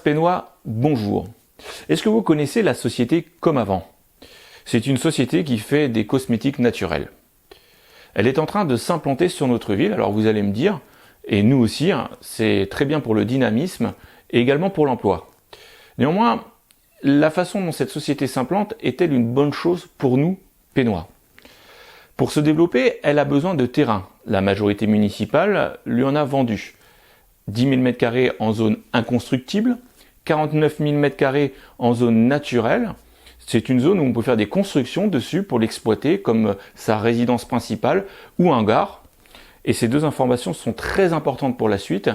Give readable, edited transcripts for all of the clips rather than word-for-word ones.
Pénois, bonjour. Est-ce que vous connaissez la société Comme Avant? C'est une société qui fait des cosmétiques naturels. Elle est en train de s'implanter sur notre ville, alors vous allez me dire, et nous aussi, c'est très bien pour le dynamisme et également pour l'emploi. Néanmoins, la façon dont cette société s'implante est-elle une bonne chose pour nous, Pénois? Pour se développer, elle a besoin de terrain. La majorité municipale lui en a vendu. 10 000 m² en zone inconstructible, 49 000 m² en zone naturelle. C'est une zone où on peut faire des constructions dessus pour l'exploiter comme sa résidence principale ou un hangar. Et ces deux informations sont très importantes pour la suite,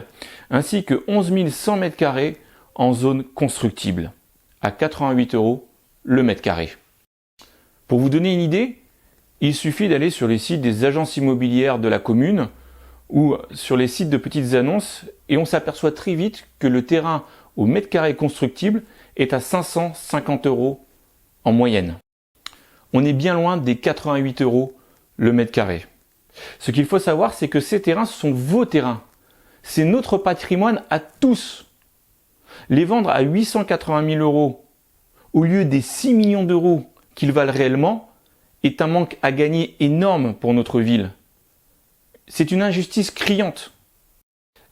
ainsi que 11 100 m² en zone constructible, à 88 € le mètre carré. Pour vous donner une idée, il suffit d'aller sur les sites des agences immobilières de la commune ou sur les sites de petites annonces et on s'aperçoit très vite que le terrain au mètre carré constructible est à 550 € en moyenne. On est bien loin des 88 € le mètre carré. Ce qu'il faut savoir, c'est que ces terrains sont vos terrains. C'est notre patrimoine à tous. Les vendre à 880 000 € au lieu des 6 millions d'euros qu'ils valent réellement est un manque à gagner énorme pour notre ville. C'est une injustice criante.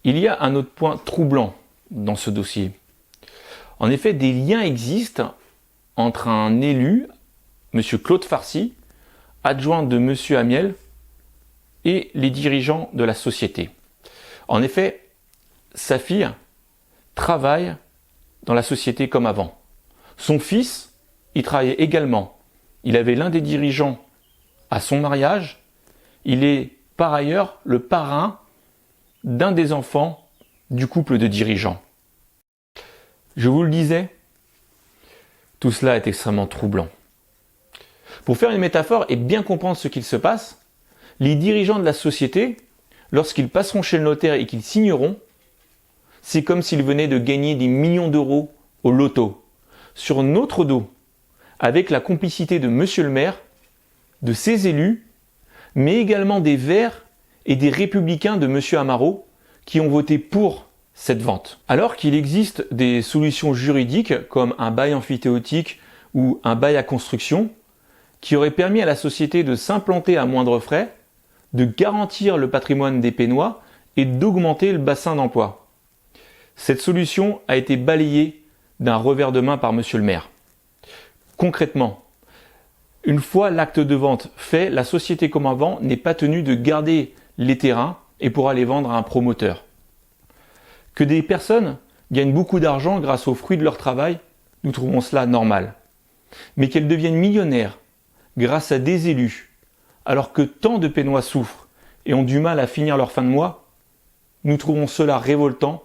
Il y a un autre point troublant dans ce dossier. En effet, des liens existent entre un élu, M. Claude Farcy, adjoint de M. Amiel, et les dirigeants de la société. En effet, sa fille travaille dans la société Comme Avant. Son fils y travaillait également. Il avait l'un des dirigeants à son mariage. Il est par ailleurs le parrain d'un des enfants du couple de dirigeants. Je vous le disais, tout cela est extrêmement troublant. Pour faire une métaphore et bien comprendre ce qu'il se passe, les dirigeants de la société, lorsqu'ils passeront chez le notaire et qu'ils signeront, c'est comme s'ils venaient de gagner des millions d'euros au loto, sur notre dos, avec la complicité de Monsieur le maire, de ses élus, mais également des Verts et des Républicains de M. Amaro qui ont voté pour cette vente. Alors qu'il existe des solutions juridiques comme un bail emphytéotique ou un bail à construction qui auraient permis à la société de s'implanter à moindre frais, de garantir le patrimoine des Pénois et d'augmenter le bassin d'emploi. Cette solution a été balayée d'un revers de main par M. le maire. Concrètement, une fois l'acte de vente fait, la société Comme Avant n'est pas tenue de garder les terrains et pourra les vendre à un promoteur. Que des personnes gagnent beaucoup d'argent grâce aux fruits de leur travail, nous trouvons cela normal. Mais qu'elles deviennent millionnaires grâce à des élus, alors que tant de Pénois souffrent et ont du mal à finir leur fin de mois, nous trouvons cela révoltant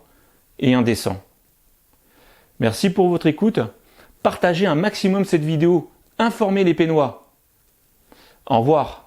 et indécent. Merci pour votre écoute. Partagez un maximum cette vidéo. Informez les Pénois. Au revoir.